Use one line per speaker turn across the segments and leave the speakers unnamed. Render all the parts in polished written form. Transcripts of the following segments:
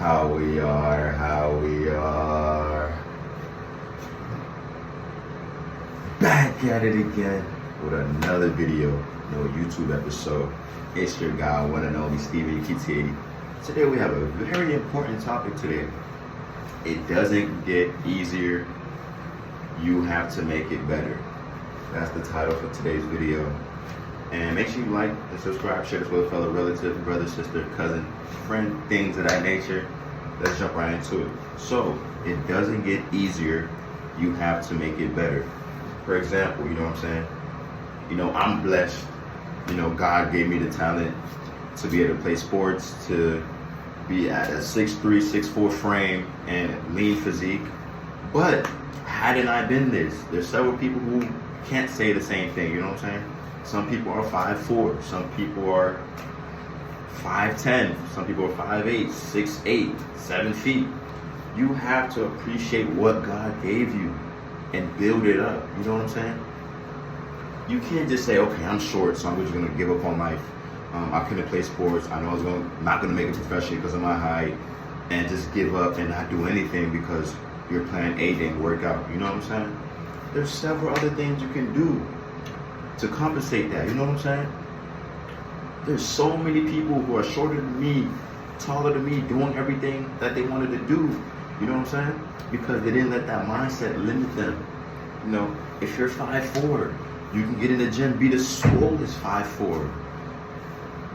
How we are. Back at it again with another video, YouTube episode. It's your guy, one and only Steven Kitty. Today we have a very important topic today. It doesn't get easier, you have to make it better. That's the title for today's video. And make sure you like and subscribe, share this with a fellow relative, brother, sister, cousin, friend, things of that nature. Let's jump right into it. So, it doesn't get easier, you have to make it better. For example, you know what I'm saying? I'm blessed. God gave me the talent to be able to play sports, to be at a 6'3", 6'4" frame and lean physique. But hadn't I been this, there's several people who can't say the same thing, you know what I'm saying? Some people are 5'4", some people are 5'10", some people are 5'8", 6'8", 7 feet. You have to appreciate what God gave you and build it up, you know what I'm saying? You can't just say, okay, I'm short, so I'm just gonna give up on life. I couldn't play sports, I know I was not gonna make it professionally because of my height, and just give up and not do anything because your plan A didn't work out, you know what I'm saying? There's several other things you can do to compensate that, you know what I'm saying? There's so many people who are shorter than me, taller than me, doing everything that they wanted to do, you know what I'm saying? Because they didn't let that mindset limit them. If you're 5'4", you can get in the gym, be the swollest 5'4".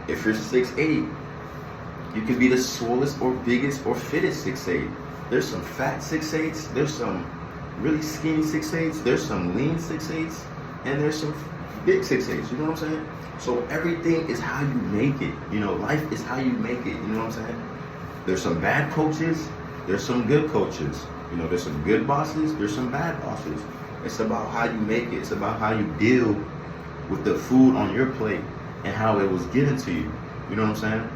If you're 6'8", you can be the swollest or biggest or fittest 6'8". There's some fat 6'8s, there's some really skinny 6'8s, there's some lean 6'8s, and there's some big 6'8s, you know what I'm saying? So everything is how you make it. Life is how you make it, you know what I'm saying? There's some bad coaches, there's some good coaches. There's some good bosses, there's some bad bosses. It's about how you make it. It's about how you deal with the food on your plate and how it was given to you. You know what I'm saying?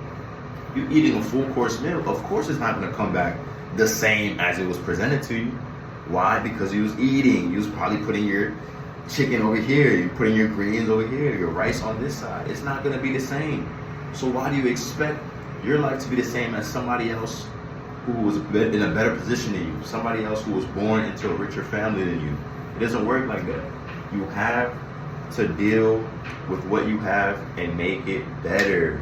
You eating a full course meal, of course it's not gonna come back the same as it was presented to you. Why? Because you was eating. You was probably putting your chicken over here, you're putting your greens over here, your rice on this side. It's not gonna be the same. So why do you expect your life to be the same as somebody else who was in a better position than you, somebody else who was born into a richer family than you? It doesn't work like that. You have to deal with what you have and make it better.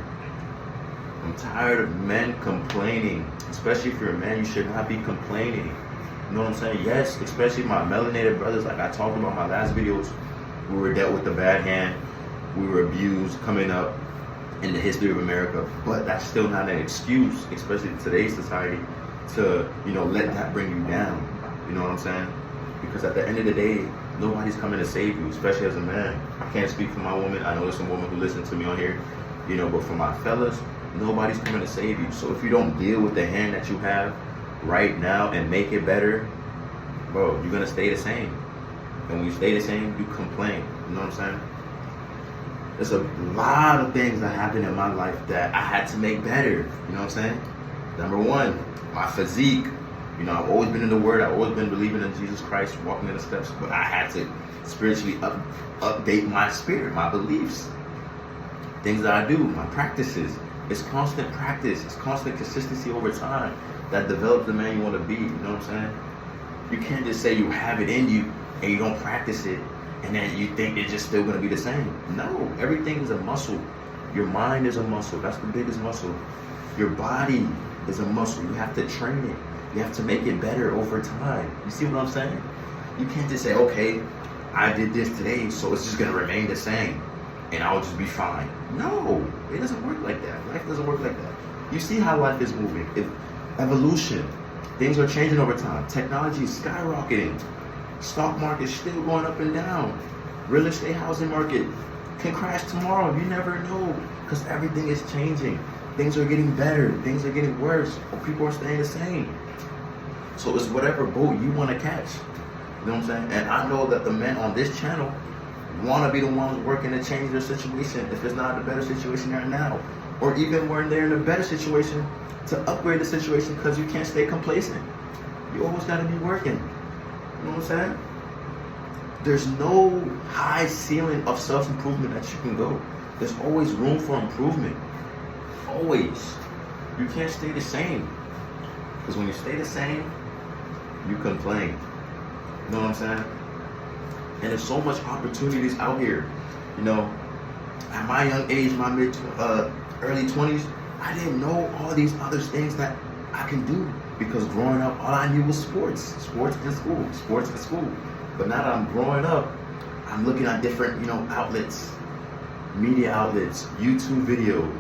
I'm tired of men complaining, especially if you're a man. You should not be complaining. You know what I'm saying? Yes, especially my melanated brothers, like I talked about in my last videos, we were dealt with the bad hand, we were abused coming up in the history of America, but that's still not an excuse, especially in today's society, to let that bring you down. You know what I'm saying? Because at the end of the day, nobody's coming to save you, especially as a man. I can't speak for my woman. I know there's some women who listen to me on here, but for my fellas, nobody's coming to save you. So if you don't deal with the hand that you have right now and make it better, bro, you're gonna stay the same. And when you stay the same, you complain. You know what I'm saying? There's a lot of things that happened in my life that I had to make better. You know what I'm saying? Number one, my physique. I've always been in the Word. I've always been believing in Jesus Christ, walking in the steps. But I had to spiritually update my spirit, my beliefs, things that I do, my practices. It's constant practice. It's constant consistency over time that develops the man you want to be. You know what I'm saying? You can't just say you have it in you and you don't practice it, and then you think it's just still going to be the same. No, everything is a muscle. Your mind is a muscle. That's the biggest muscle. Your body is a muscle. You have to train it. You have to make it better over time. You see what I'm saying? You can't just say, okay, I did this today, so it's just going to remain the same, and I'll just be fine. No, it doesn't work like that. Life doesn't work like that. You see how life is moving. Evolution. Things are changing over time. Technology is skyrocketing. Stock market still going up and down. Real estate housing market can crash tomorrow. You never know, because everything is changing. Things are getting better. Things are getting worse. Or people are staying the same. So it's whatever boat you want to catch. You know what I'm saying? And I know that the men on this channel want to be the ones working to change their situation if it's not the better situation they're in now. Or even when they're in a better situation, to upgrade the situation, because you can't stay complacent. You always got to be working. You know what I'm saying? There's no high ceiling of self-improvement that you can go. There's always room for improvement. Always. You can't stay the same. Because when you stay the same, you complain. You know what I'm saying? And there's so much opportunities out here. You know, at my young age, my early 20s, I didn't know all these other things that I can do, because growing up, all I knew was sports in school. But now that I'm growing up, I'm looking at different, outlets, media outlets, YouTube video,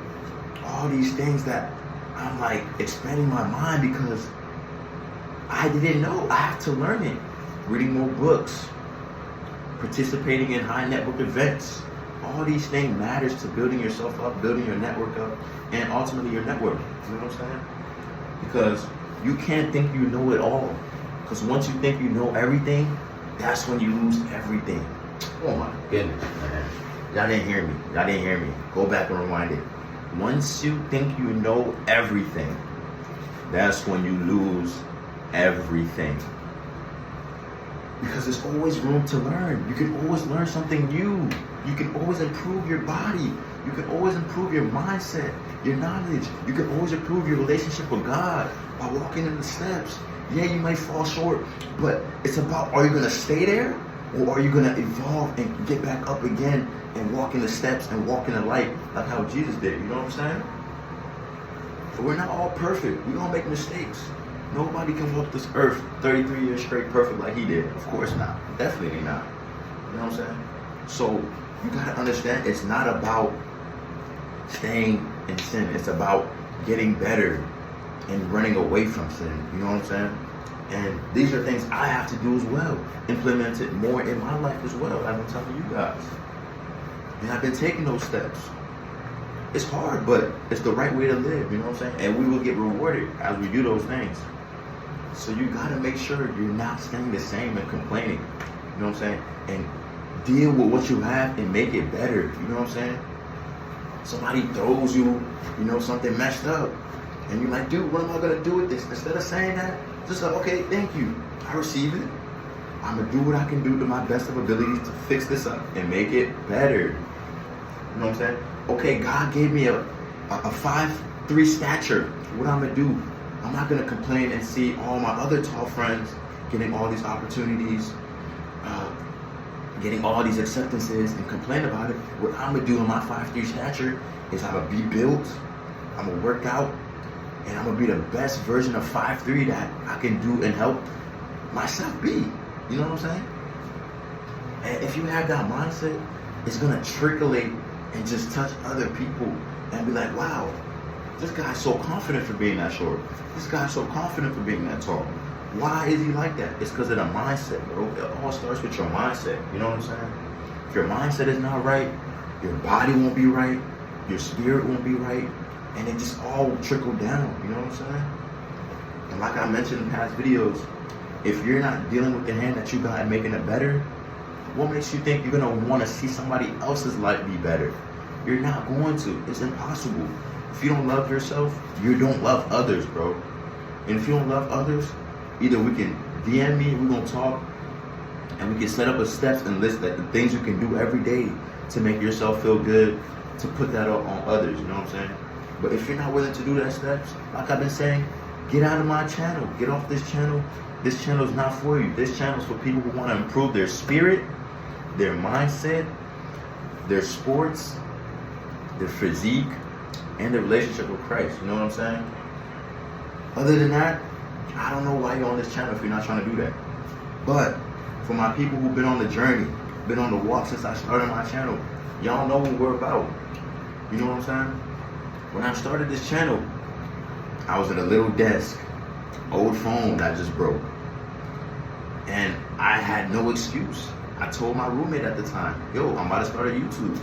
all these things that I'm like expanding my mind, because I didn't know. I have to learn it. Reading more books, participating in high network events. All these things matters to building yourself up, building your network up, and ultimately your network. You know what I'm saying? Because you can't think you know it all. Because once you think you know everything, that's when you lose everything. Oh my goodness, man. Y'all didn't hear me. Go back and rewind it. Once you think you know everything, that's when you lose everything. Because there's always room to learn. You can always learn something new. You can always improve your body. You can always improve your mindset, your knowledge. You can always improve your relationship with God by walking in the steps. Yeah, you might fall short, but it's about, are you going to stay there, or are you going to evolve and get back up again and walk in the steps and walk in the light like how Jesus did? You know what I'm saying? But we're not all perfect. We don't make mistakes. Nobody can walk this earth 33 years straight perfect like he did. Of course not. Definitely not. You know what I'm saying? So you got to understand, it's not about staying in sin. It's about getting better and running away from sin. You know what I'm saying? And these are things I have to do as well. Implement it more in my life as well, as I'm telling you guys. And I've been taking those steps. It's hard, but it's the right way to live. You know what I'm saying? And we will get rewarded as we do those things. So you got to make sure you're not staying the same and complaining. You know what I'm saying? And deal with what you have and make it better. You know what I'm saying? Somebody throws you, something messed up. And you're like, dude, what am I going to do with this? Instead of saying that, just like, okay, thank you. I receive it. I'm going to do what I can do to my best of abilities to fix this up and make it better. You know what I'm saying? Okay, God gave me a 5'3" stature. What I'm going to do? I'm not going to complain and see all my other tall friends getting all these opportunities, getting all these acceptances, and complain about it. What I'm going to do in my 5'3" stature is I'm going to be built, I'm going to work out, and I'm going to be the best version of 5'3" that I can do and help myself be. You know what I'm saying? And if you have that mindset, it's going to trickle and just touch other people and be like, wow, this guy's so confident for being that short. This guy's so confident for being that tall. Why is he like that? It's because of the mindset, bro. It all starts with your mindset. You know what I'm saying? If your mindset is not right, your body won't be right, your spirit won't be right, and it just all trickle down. You know what I'm saying? And like I mentioned in past videos, if you're not dealing with the hand that you got and making it better, what makes you think you're going to want to see somebody else's life be better? You're not going to. It's impossible. If you don't love yourself, you don't love others, bro. And if you don't love others, either we can DM me, we're going to talk, and we can set up a steps and list that the things you can do every day to make yourself feel good, to put that up on others, you know what I'm saying? But if you're not willing to do that steps, like I've been saying, get out of my channel. Get off this channel. This channel is not for you. This channel is for people who want to improve their spirit, their mindset, their sports, their physique, and their relationship with Christ. You know what I'm saying? Other than that, I don't know why you're on this channel if you're not trying to do that. But for my people who've been on the journey, been on the walk since I started my channel, y'all know what we're about. You know what I'm saying? When I started this channel, I was at a little desk, old phone that just broke. And I had no excuse. I told my roommate at the time, yo, I'm about to start a YouTube.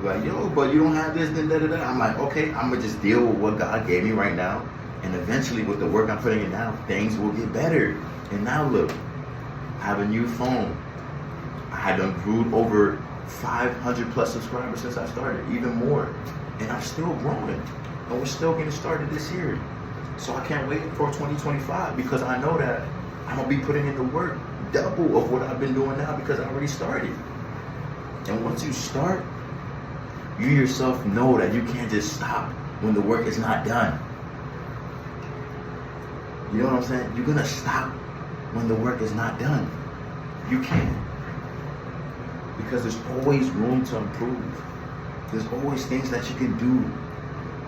Like, yo, but you don't have this, then da-da-da. I'm like, okay, I'm going to just deal with what God gave me right now. And eventually, with the work I'm putting in now, things will get better. And now look, I have a new phone. I had improved over 500 plus subscribers since I started, even more. And I'm still growing. And we're still getting started this year. So I can't wait for 2025 because I know that I'm going to be putting in the work double of what I've been doing now because I already started. And once you start, you yourself know that you can't just stop when the work is not done. You know what I'm saying? You're gonna stop when the work is not done. You can't. Because there's always room to improve. There's always things that you can do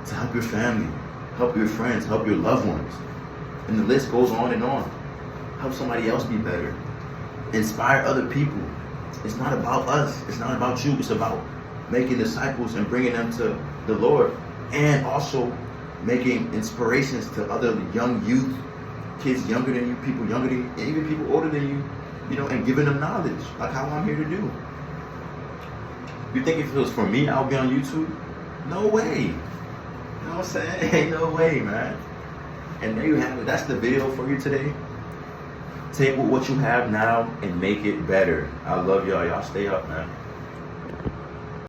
to help your family, help your friends, help your loved ones. And the list goes on and on. Help somebody else be better. Inspire other people. It's not about us. It's not about you. It's about making disciples and bringing them to the Lord. And also making inspirations to other young youth, kids younger than you, people younger than you, and even people older than you, and giving them knowledge, like how I'm here to do. You think if it was for me, I would be on YouTube? No way. You know what I'm saying? Ain't no way, man. And there you have it. That's the video for you today. Take what you have now and make it better. I love y'all. Y'all stay up, man.